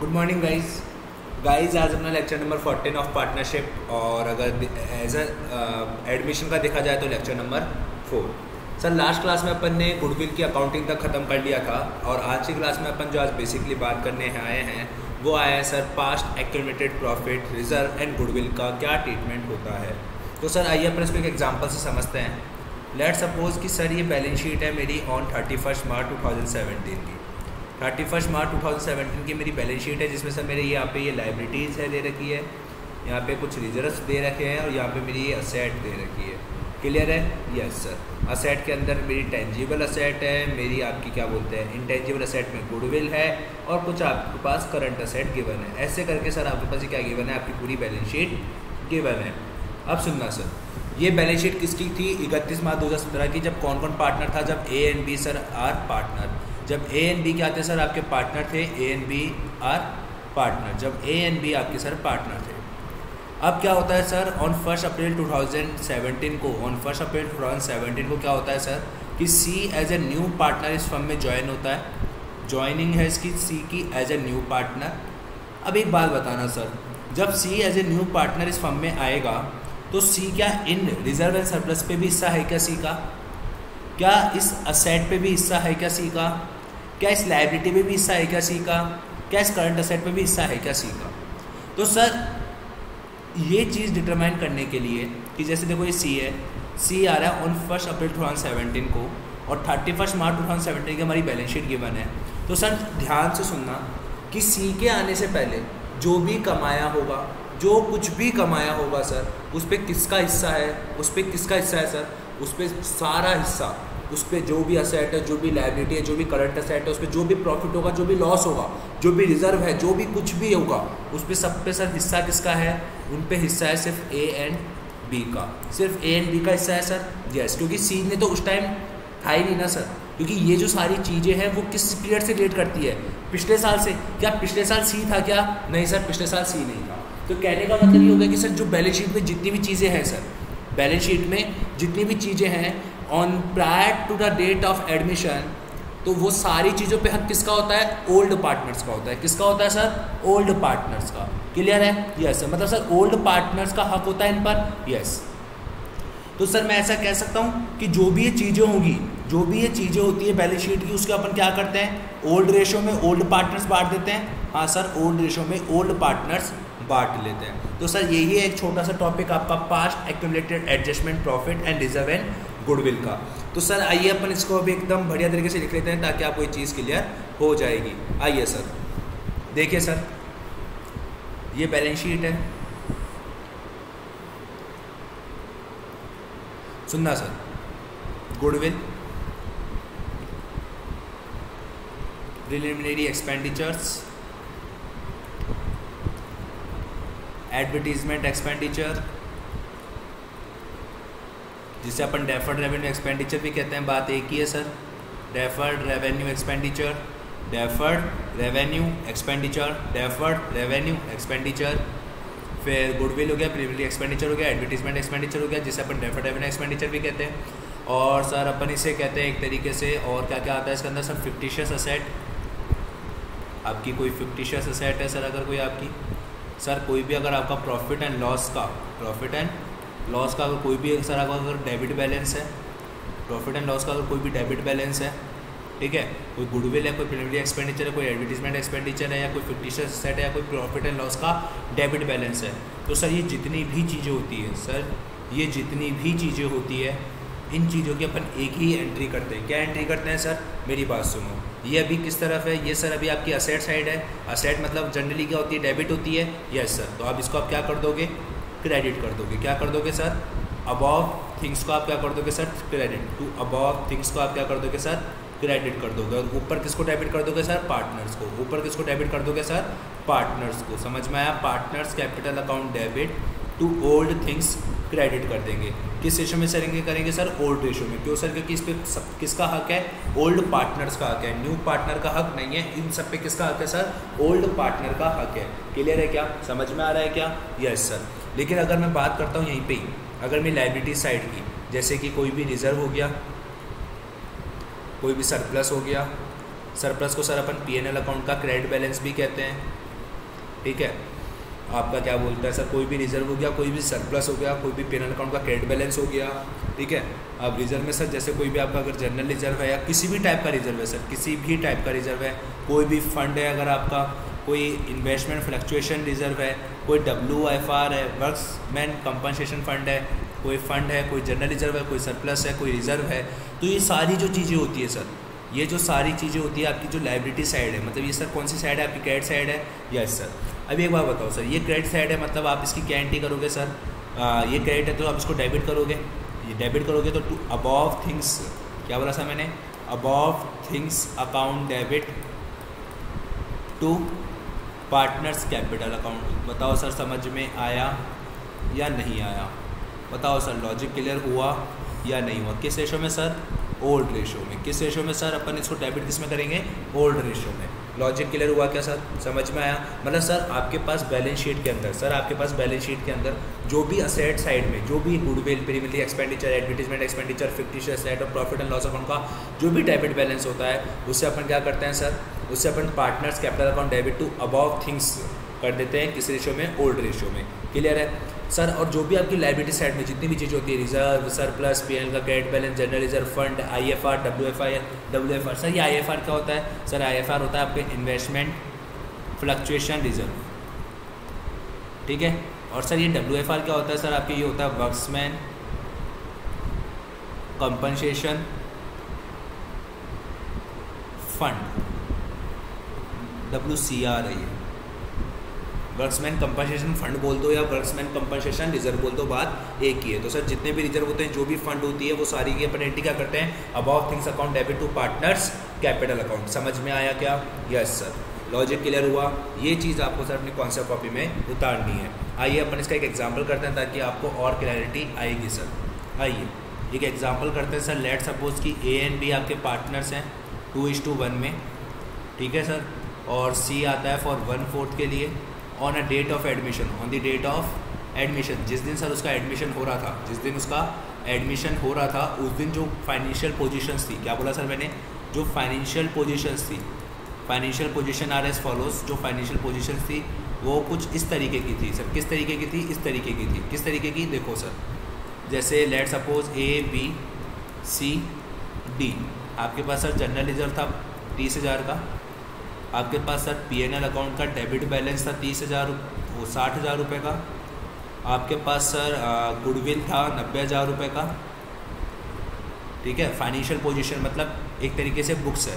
Good morning guys आज अपना lecture number 14 of partnership और अगर एज एडमिशन का देखा जाए तो lecture number 4। Sir last class में अपन ने गुडविल की अकाउंटिंग तक ख़त्म कर लिया था और आज की क्लास में अपन जो आज बेसिकली बात करने आए हैं वो आया है sir past accumulated profit reserve and goodwill का क्या ट्रीटमेंट होता है। तो सर आइए अपन इसको एक एग्जाम्पल से समझते हैं। लेट सपोज कि सर ये बैलेंस शीट है मेरी ऑन 31 मार्च 2017 की। 31 मार्च 2017 की मेरी बैलेंस शीट है जिसमें सर मेरे यहाँ पे ये लाइबिलिटीज़ है दे रखी है, यहाँ पे कुछ रिजर्व्स दे रखे हैं और यहाँ पे मेरी ये असेट दे रखी है। क्लियर है? Yes sir. असेट के अंदर मेरी टेंजिबल असेट है, मेरी आपकी क्या बोलते हैं इंटेंजिबल असेट में गुडविल है और कुछ आपके पास करंट असेट गिवन है। ऐसे करके सर आपके पास ये क्या गिवन है, आपकी पूरी बैलेंस शीट गिवन है। अब सुनना सर, ये बैलेंस शीट किसकी थी? 31 मार्च 2017 की। जब कौन कौन पार्टनर था? जब A and B sir are partner. जब ए एंड बी क्या थे सर? आपके पार्टनर थे। A and B are partner. जब ए एंड बी आपके सर पार्टनर थे। अब क्या होता है सर, ऑन 1 अप्रैल 2017 को क्या होता है सर कि सी एज ए न्यू पार्टनर इस फर्म में ज्वाइन होता है। ज्वाइनिंग है इसकी सी की एज ए न्यू पार्टनर। अब एक बात बताना सर, जब सी एज ए न्यू पार्टनर इस फर्म में आएगा तो सी क्या इन रिजर्व एंड सरप्लस पे भी हिस्सा है क्या सी का? क्या इस असेट पे भी हिस्सा है क्या सी का? क्या इस लायबिलिटी पे भी हिस्सा है क्या सी का? क्या इस करंट असेट पे भी हिस्सा है क्या सी का? तो सर ये चीज़ डिटरमाइन करने के लिए कि जैसे देखो ये सी है, सी आ रहा है ऑन 1 अप्रैल 2017 को और 31 मार्च 2017 की हमारी बैलेंस शीट गिवन है। तो सर ध्यान से सुनना कि सी के आने से पहले जो भी कमाया होगा, जो कुछ भी कमाया होगा सर, उस पर किसका हिस्सा है? उस पर किसका हिस्सा है सर? उस पर सारा हिस्सा, उस पर जो भी असेट है, जो भी लायबिलिटी है, जो भी करंट असेट है, उस पर जो भी प्रॉफिट होगा, जो भी लॉस होगा, जो भी रिजर्व है, जो भी कुछ भी होगा, उस पर सब पे सर हिस्सा किसका है? उन पे हिस्सा है सिर्फ ए एंड बी का। सिर्फ ए एंड बी का हिस्सा है सर। यस, क्योंकि सी ने तो उस टाइम था ही नहीं ना सर, क्योंकि ये जो सारी चीज़ें हैं वो किस पीरियड से रिलेट करती है? पिछले साल से। क्या पिछले साल सी था क्या? नहीं सर, पिछले साल सी नहीं था। तो कहने का मतलब ये होगा कि सर जो बैलेंस शीट में जितनी भी चीज़ें हैं सर, बैलेंस शीट में जितनी भी चीज़ें हैं on prior to the date of admission, तो वो सारी चीज़ों पे हक किसका होता है? ओल्ड पार्टनर्स का होता है। किसका होता है सर? ओल्ड पार्टनर्स का। क्लियर है? Yes sir. मतलब सर ओल्ड पार्टनर्स का हक होता है इन पर। यस। तो सर मैं ऐसा कह सकता हूँ कि जो भी ये चीज़ें होंगी, जो भी ये चीज़ें होती है बैलेंस शीट की, उसके अपन क्या करते हैं? ओल्ड रेशो में ओल्ड पार्टनर्स बांट देते हैं। हाँ सर, ओल्ड रेशो में ओल्ड पार्टनर्स बांट लेते हैं। तो सर यही है एक छोटा सा टॉपिक आपका past accumulated adjustment profit and reserve and goodwill का। तो सर आइए अपन इसको अभी एकदम बढ़िया तरीके से लिख लेते हैं ताकि आपको ये चीज़ क्लियर हो जाएगी। आइए सर, देखिए सर, ये बैलेंस शीट है। सुनना sir, goodwill, preliminary expenditures, advertisement expenditure, जिसे अपन डेफर्ड रेवेन्यू एक्सपेंडिचर भी कहते हैं, बात एक ही है sir. Deferred revenue expenditure, deferred revenue expenditure, deferred revenue expenditure. फिर गुडविल हो गया, प्रिलिमिनरी एक्सपेंडिचर हो गया, एडवर्टीजमेंट एक्सपेंडिचर हो गया, जिसे अपन डेफर्ड रेवेन्यू एक्सपेंडिचर भी कहते हैं। और सर अपन इसे कहते हैं एक तरीके से, और क्या क्या आता है इसके अंदर सर? Fictitious asset. आपकी कोई फिक्टिशियस असेट है सर, अगर कोई आपकी सर कोई भी अगर आपका प्रॉफिट एंड लॉस का अगर कोई भी सर अगर डेबिट बैलेंस है, प्रॉफिट एंड लॉस का अगर कोई भी डेबिट बैलेंस है, ठीक है, कोई गुडविल है, कोई प्रिलिमिनरी एक्सपेंडिचर है, कोई एडवर्टीजमेंट एक्सपेंडिचर है, या कोई फिक्टिशियस असेट है, या कोई प्रॉफिट एंड लॉस का डेबिट बैलेंस है, तो सर ये जितनी भी चीज़ें होती है सर, ये जितनी भी चीज़ें होती है, इन चीज़ों की अपन एक ही एंट्री करते हैं। क्या एंट्री करते हैं सर? मेरी बात सुनो। ये अभी किस तरफ है? ये सर अभी आपकी असेट साइड है। असेट मतलब जनरली क्या होती है? डेबिट होती है। Yes sir. तो आप इसको आप क्या कर दोगे? क्रेडिट कर दोगे। क्या कर दोगे सर? अबव थिंग्स को आप क्या कर दोगे sir? Credit. To above things को आप क्या कर दोगे सर? क्रेडिट कर दोगे। और ऊपर किसको डेबिट कर दोगे सर? पार्टनर्स को। ऊपर किसको डेबिट कर दोगे सर? पार्टनर्स को। समझ में आया? Partners capital account debit to old things credit कर देंगे। किस रेशो में करेंगे सर? ओल्ड रेशो में। क्यों सर? क्योंकि इस पर किसका हक है? ओल्ड पार्टनर्स का हक है। न्यू पार्टनर का हक नहीं है। इन सब पे किसका हक है सर? ओल्ड पार्टनर का हक है। क्लियर है? क्या समझ में आ रहा है क्या? Yes sir. लेकिन अगर मैं बात करता हूँ यहीं पे ही, अगर मैं लायबिलिटी साइड की, जैसे कि कोई भी रिजर्व हो गया, कोई भी सरप्लस हो गया, सरप्लस को सर अपन P&L अकाउंट का क्रेडिट बैलेंस भी कहते हैं, ठीक है। आपका क्या बोलता है सर, कोई भी रिजर्व हो गया, कोई भी सरप्लस हो गया, कोई भी पेनल अकाउंट का क्रेडिट बैलेंस हो गया, ठीक है। अब रिजर्व में सर जैसे कोई भी आपका अगर जनरल रिजर्व है या किसी भी टाइप का रिजर्व है सर, किसी भी टाइप का रिजर्व है, कोई भी फंड है, अगर आपका कोई इन्वेस्टमेंट फ्लक्चुएशन रिजर्व है, कोई WIFR है, वर्क्समैन कंपनसेशन फंड है, कोई फंड है, कोई जनरल रिजर्व है, कोई सरप्लस है, कोई रिजर्व है, तो ये सारी जो चीज़ें होती है सर, ये जो सारी चीज़ें होती है आपकी जो लाइबिलिटी साइड है, मतलब ये सर कौन सी साइड है आपकी, क्रेडिट साइड है। Yes sir. अभी एक बार बताओ सर, ये क्रेडिट साइड है, मतलब आप इसकी क्या एंट्री करोगे सर, ये क्रेडिट है तो आप इसको डेबिट करोगे, ये डेबिट करोगे तो टू अबव थिंग्स, क्या बोला सर मैंने, above things account debit to partners capital account. बताओ सर समझ में आया या नहीं आया, बताओ सर, लॉजिक क्लियर हुआ या नहीं हुआ। किस रेशो में सर, ओल्ड रेशो में। किस रेशो में सर, अपन इसको डेबिट किस में करेंगे, ओल्ड रेशो में। लॉजिक क्लियर हुआ क्या सर, समझ में आया। मतलब सर आपके पास बैलेंस शीट के अंदर, सर आपके पास बैलेंस शीट के अंदर जो भी असेट साइड में, जो भी goodwill, primarily expenditure, advertisement expenditure, fictitious asset और प्रॉफिट एंड लॉस अकाउंट का जो भी डेबिट बैलेंस होता है, उससे अपन क्या करते हैं सर, उससे अपन partners capital account debit to above things कर देते हैं। किस रेशो में, ओल्ड रेशो में। क्लियर है सर। और जो भी आपकी लाइबिलिटी साइड में जितनी भी चीज़ होती है, रिजर्व, सरप्लस, PL का credit balance, general reserve fund, IFR, WFR। Sir ये IFR क्या होता है सर, IFR होता है आपके इन्वेस्टमेंट फ्लक्चुएशन रिजर्व, ठीक है। और सर ये WFR क्या होता है सर, आपके ये होता है वर्क्समैन कंपनसेशन फंड, WCR है ये, वर्क्समैन कंपनसेशन फंड बोल दो या वर्क्समैन कंपनसेशन रिजर्व बोल दो, बात एक ही है। तो सर जितने भी रिजर्व होते हैं, जो भी फंड होती है, वो सारी की अपन एंट्री क्या करते हैं, above things account debit to partners capital account. समझ में आया क्या, यस सर। लॉजिक क्लियर हुआ। ये चीज़ आपको सर अपनी कॉन्सेप्ट कॉपी में उतारनी है। आइए अपन इसका एक एग्जाम्पल करते हैं ताकि आपको और क्लैरिटी आएगी सर। आइए एक एग्जाम्पल करते हैं सर। लेट सपोज कि A एंड B आपके पार्टनर्स हैं 2:1 में, ठीक है सर। और C आता है फॉर 1/4 के लिए on a date of admission, on the date of admission, जिस दिन सर उसका एडमिशन हो रहा था, जिस दिन उसका एडमिशन हो रहा था, उस दिन जो फाइनेंशियल पोजीशंस थी, क्या बोला सर मैंने, जो फाइनेंशियल पोजीशंस थी, financial position are as follows, जो फाइनेंशियल पोजीशंस थी वो कुछ इस तरीके की थी सर। किस तरीके की थी, इस तरीके की थी। किस तरीके की, देखो सर, जैसे let suppose A B C D, आपके पास सर जनरल रिजर्व था 30,000 का, आपके पास सर PNL अकाउंट का डेबिट बैलेंस था 60,000 रुपये का, आपके पास सर गुडविल था 90,000 रुपये का, ठीक है। फाइनेंशियल पोजीशन मतलब एक तरीके से बुक्स है,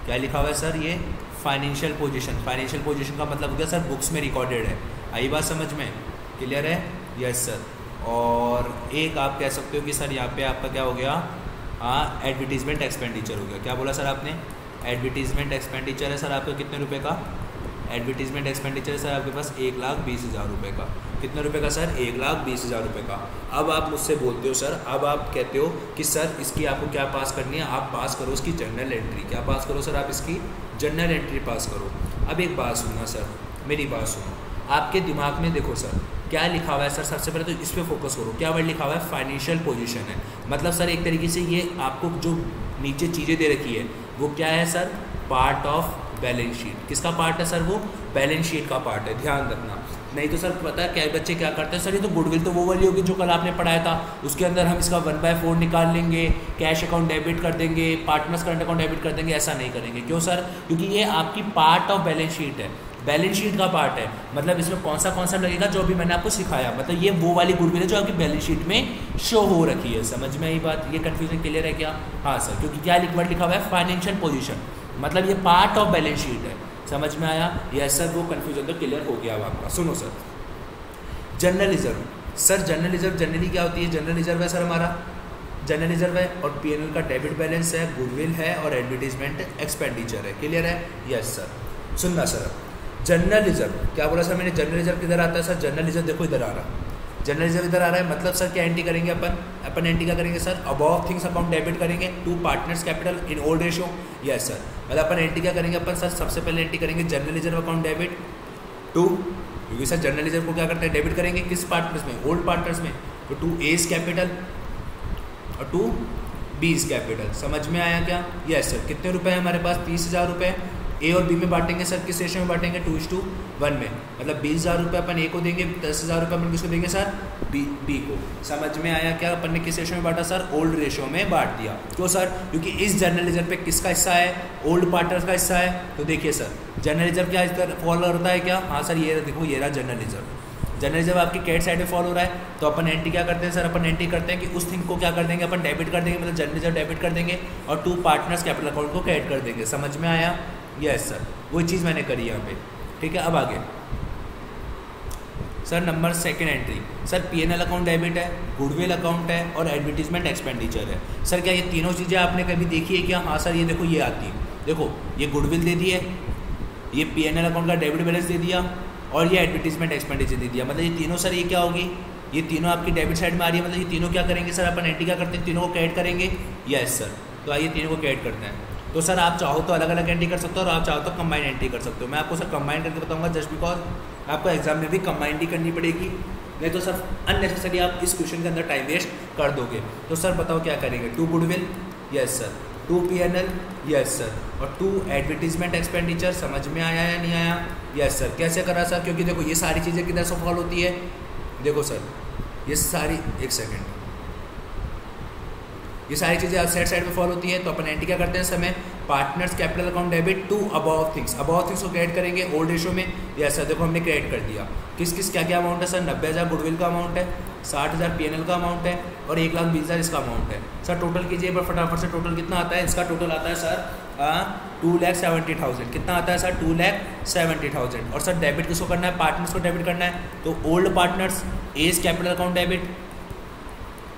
क्या लिखा हुआ है सर, ये फाइनेंशियल पोजीशन। फाइनेंशियल पोजीशन का मतलब हो गया सर बुक्स में रिकॉर्डेड है। आई बात समझ में, क्लियर है, यस सर। और एक आप कह सकते हो कि सर यहाँ पे आपका क्या हो गया, एडवर्टीजमेंट एक्सपेंडिचर हो गया। क्या बोला सर आपने, एडवर्टीजमेंट एक्सपेंडिचर है सर आपका कितने रुपए का, एडवर्टीजमेंट एक्सपेंडिचर है सर आपके पास 1,20,000 रुपये का। कितने रुपए का सर, 1,20,000 रुपये का। अब आप मुझसे बोलते हो सर, अब आप कहते हो कि सर इसकी आपको क्या पास करनी है, आप पास करो इसकी जर्नल एंट्री। क्या पास करो सर, आप इसकी जर्नल एंट्री पास करो। अब एक बात सुनना सर, मेरी बात सुनो, आपके दिमाग में देखो सर क्या लिखा हुआ है सर। सबसे पहले तो इस पर फोकस करो, क्या वर्ड लिखा हुआ है, फाइनेंशियल पोजीशन है। मतलब सर एक तरीके से ये आपको जो नीचे चीज़ें दे रखी है वो क्या है sir, part of balance sheet. किसका पार्ट है सर, वो बैलेंस शीट का पार्ट है, ध्यान रखना। नहीं तो सर पता है क्या बच्चे क्या करते हैं सर, ये तो गुडविल तो वो वाली होगी जो कल आपने पढ़ाया था, उसके अंदर हम इसका 1/4 निकाल लेंगे, कैश अकाउंट डेबिट कर देंगे, पार्टनर्स करंट अकाउंट डेबिट कर देंगे। ऐसा नहीं करेंगे, क्यों सर, क्योंकि ये आपकी पार्ट ऑफ बैलेंस शीट है, बैलेंस शीट का पार्ट है। मतलब इसमें कौन सा कॉन्सेप्ट लगेगा, जो अभी मैंने आपको सिखाया। मतलब ये वो वाली गुडविल है जो आपकी बैलेंस शीट में शो हो रखी है। समझ में आई बात, ये कंफ्यूजन क्लियर है क्या, हाँ सर। क्योंकि क्या वर्ड लिखा हुआ है, फाइनेंशियल पोजीशन, मतलब ये पार्ट ऑफ बैलेंस शीट है। समझ में आया, यस सर, वो कंफ्यूजन तो क्लियर हो गया अब आपका। सुनो sir, general reserve. Sir general reserve generally क्या होती है, जनरल रिजर्व है सर हमारा, जनरल रिजर्व है और PNL का डेबिट बैलेंस है, गुडविल है और एडवर्टीजमेंट एक्सपेंडिचर है। क्लियर है, यस सर। सुनना सर, जनरल रिजर्व क्या बोला सर मैंने, जनरल रिजर्व किधर आता है सर, जनरल रिजर्व देखो इधर आ रहा है, जनरल रिजर्व इधर आ रहा है। मतलब सर क्या एंट्री करेंगे अपन एंट्री क्या करेंगे sir, above things account debit करेंगे to partners capital in old ratio. Yes sir, मतलब अपन एंट्री क्या करेंगे, अपन सर सबसे पहले एंट्री करेंगे general reserve account debit to, क्योंकि सर जनरल रिजर्व को क्या करते हैं, डेबिट करेंगे किस पार्टनर्स में, ओल्ड पार्टनर्स में, तो टू एज कैपिटल और टू बीज कैपिटल। समझ में आया क्या, यस सर। कितने रुपए हैं हमारे पास, 30,000 रुपये, ए और बी में बांटेंगे सर, किस रेशो में बांटेंगे 2:1 में, मतलब 20,000 रुपये अपन ए को देंगे, 10,000 रुपये अपन किसको देंगे सर बी को। समझ में आया क्या, अपन ने किस रेशो में बांटा सर, ओल्ड रेशो में बांट दिया। क्यों सर, क्योंकि इस जर्नल लेजर पे किसका हिस्सा है, ओल्ड पार्टनर का हिस्सा है। तो देखिए सर जर्नल लेजर क्या इस तरह फॉलो होता है क्या, हाँ सर ये देखो ये रहा जर्नल लेजर। जनरली जब आपकी क्रेडिट साइड में फॉल हो रहा है तो अपन एंट्री क्या करते हैं सर, अपन एंट्री करते हैं कि उस थिंग को क्या कर देंगे अपन डेबिट कर देंगे, मतलब जनरली जब डेबिट कर देंगे और 2 पार्टनर्स कैपिटल अकाउंट को क्रेडिट कर देंगे। समझ में आया, यस सर वही चीज़ मैंने करी यहाँ पे, ठीक है। अब आगे sir number 2 entry, sir P&L account debit है, गुडविल अकाउंट है और एडवर्टीजमेंट एक्सपेंडिचर है। सर क्या ये तीनों चीज़ें आपने कभी देखी है क्या, हाँ सर ये देखो ये आती है, देखो ये गुडविल दे दी है, ये P&L अकाउंट का डेबिट बैलेंस दे दिया और ये एडवर्टीजमेंट एक्सपेंडिचर दे दिया। मतलब ये तीनों सर ये क्या होगी, ये तीनों आपकी डेबिट साइड में आ रही है, मतलब ये तीनों क्या करेंगे सर, अपन एंट्री क्या करते हैं तीनों को क्रेडिट करेंगे। यस सर, तो आइए तीनों को क्रेडिट करते हैं। तो सर आप चाहो तो अलग अलग एंट्री कर सकते हो और आप चाहो तो कंबाइन एंट्री कर सकते हो। मैं आपको सर कंबाइन करके बताऊंगा जस्ट बिकॉज आपको एग्जाम में भी कंबाइन एंट्री करनी पड़ेगी, नहीं तो सर अननेसेसरी आप इस क्वेश्चन के अंदर टाइम वेस्ट कर दोगे। तो सर बताओ क्या करेंगे, 2 goodwill, yes sir, 2 P&L, yes sir, और 2 एडवर्टीजमेंट एक्सपेंडिचर। समझ में आया या नहीं आया, यस सर। कैसे करा सर, क्योंकि देखो ये सारी चीज़ें किधर से फॉल होती है, देखो सर ये सारी, एक सेकेंड, ये सारी चीज़ें असेट साइड में फॉल होती है। तो अपन एंट्री क्या करते हैं समय, partners capital account debit to above things को क्रेडिट करेंगे ओल्ड रेशो में। यस सर, देखो हमने क्रेडिट कर दिया। किस किस क्या क्या अमाउंट है सर, 90,000 गुडविल का अमाउंट है, 60,000 P&L का अमाउंट है और 1,20,000 इसका अमाउंट है। सर टोटल कीजिए पर फटाफट से, टोटल कितना आता है, इसका टोटल आता है सर 2,70,000। कितना आता है सर, 2,70,000। और सर डेबिट किसको करना है, पार्टनर्स को डेबिट करना है। तो old partners as capital account debit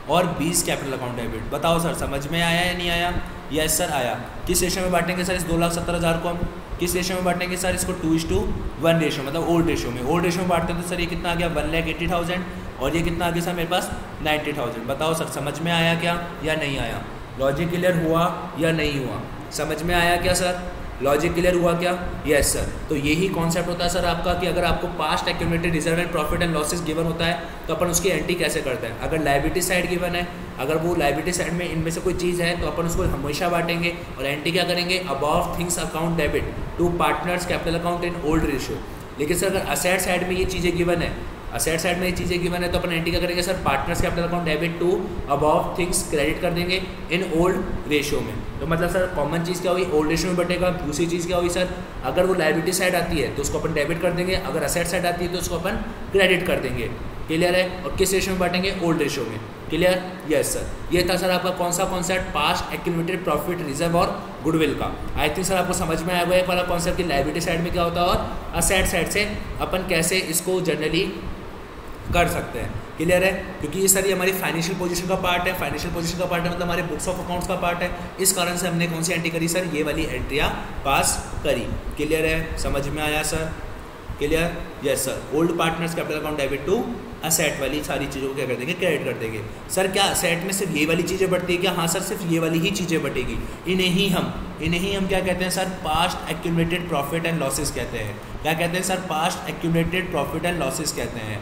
और 20 कैपिटल अकाउंट डेबिट। बताओ सर समझ में आया या नहीं आया, यस सर आया। किस रेशो में बांटेंगे सर इस 2,70,000 को हम, किस रेशो में बांटेंगे सर इसको, 2:1 रेशो, मतलब ओल्ड रेशो में। ओल्ड रेशो में बांटते हैं तो सर ये कितना आ गया 1,80,000 और ये कितना आ गया सर मेरे पास 90,000। बताओ सर समझ में आया क्या या नहीं आया, लॉजिक क्लियर हुआ या नहीं हुआ, समझ में आया क्या सर, लॉजिक क्लियर हुआ क्या, यस सर। तो यही कॉन्सेप्ट होता है सर आपका कि अगर आपको past accumulated reserve and profit and losses given होता है तो अपन उसकी एंट्री कैसे करते हैं। अगर लायबिलिटी साइड गिवन है, अगर वो लायबिलिटी साइड में इनमें से कोई चीज़ है तो अपन उसको हमेशा बांटेंगे और एंट्री क्या करेंगे, above things account debit to partners capital account in old ratio. लेकिन सर अगर असेट साइड में ये चीज़ें गिवन है, असेट साइड में ये चीज़ें गिवन है तो अपन एंट्री क्या करेंगे sir, partners capital account debit to above things credit कर देंगे इन ओल्ड रेशियो में। तो मतलब सर कॉमन चीज़ क्या हुई, ओल्ड रेशियो में बटेगा। दूसरी चीज़ क्या हुई सर, अगर वो लायबिलिटी साइड आती है तो उसको अपन डेबिट कर देंगे, अगर असेट साइड आती है तो उसको अपन क्रेडिट कर देंगे। क्लियर है, और किस रेशियो में बांटेंगे, ओल्ड रेशियो में। Clear, yes sir. ये था सर आपका कौन सा concept, past accumulated profit reserve और गुडविल का। आई थिंक सर आपको समझ में आया हुआ है वाला कॉन्सेप्ट कि लायबिलिटी साइड में क्या होता है और असेट साइड से अपन कैसे इसको जनरली कर सकते हैं। क्लियर है, क्योंकि ये सारी हमारी फाइनेंशियल पोजीशन का पार्ट है। फाइनेंशियल पोजीशन का पार्ट है मतलब हमारे बुक्स ऑफ अकाउंट्स का पार्ट है। इस कारण से हमने कौन सी एंट्री करी सर, ये वाली एंट्रियाँ पास करी। क्लियर है, समझ में आया sir, clear, yes sir. Old partners capital account debit to asset वाली सारी चीज़ों को क्या कर देंगे, क्रेडिट कर देंगे। सर क्या असेट में सिर्फ ये वाली चीज़ें बढ़ती है क्या, हाँ सर सिर्फ ये वाली ही चीज़ें बढ़ेगी। इन्हें हम क्या कहते हैं sir, past accumulated profit and losses कहते हैं। क्या कहते हैं sir, past accumulated profit and losses कहते हैं।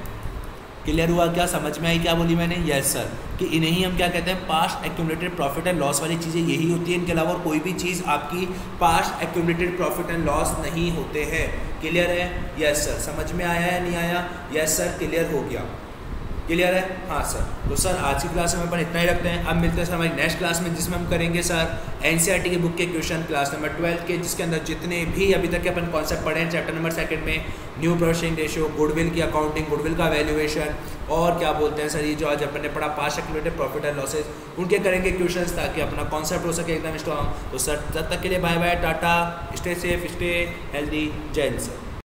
क्लियर हुआ क्या, समझ में आई क्या बोली मैंने, यस सर। कि इन्हें हम क्या कहते हैं, past accumulated profit and loss वाली चीज़ें यही होती है। इनके अलावा और कोई भी चीज़ आपकी past accumulated profit and loss नहीं होते हैं। क्लियर है, यस सर। समझ में आया या नहीं आया, यस सर, क्लियर हो गया, क्लियर है, हाँ सर। तो सर आज की क्लास में अपन इतना ही रखते हैं। अब मिलते हैं सर हमारी नेक्स्ट क्लास में जिसमें हम करेंगे सर एनसीईआरटी की बुक के क्वेश्चन, क्लास नंबर 12 के, जिसके अंदर जितने भी अभी तक के अपन कॉन्सेप्ट पढ़े हैं चैप्टर नंबर 2 में, न्यू प्रोसेसिंग रेशियो, गुडविल की अकाउंटिंग, गुडविल का वैल्यूएशन और क्या बोलते हैं सर ये जो आज अपन ने पढ़ा past accumulated profit and losses, उनके करेंगे क्वेश्चंस ताकि अपना कॉन्सेप्ट हो सके एकदम स्ट्रॉन्ग। तो सर तब तक के लिए bye bye, tata, stay safe, stay healthy, जय हिंद सर।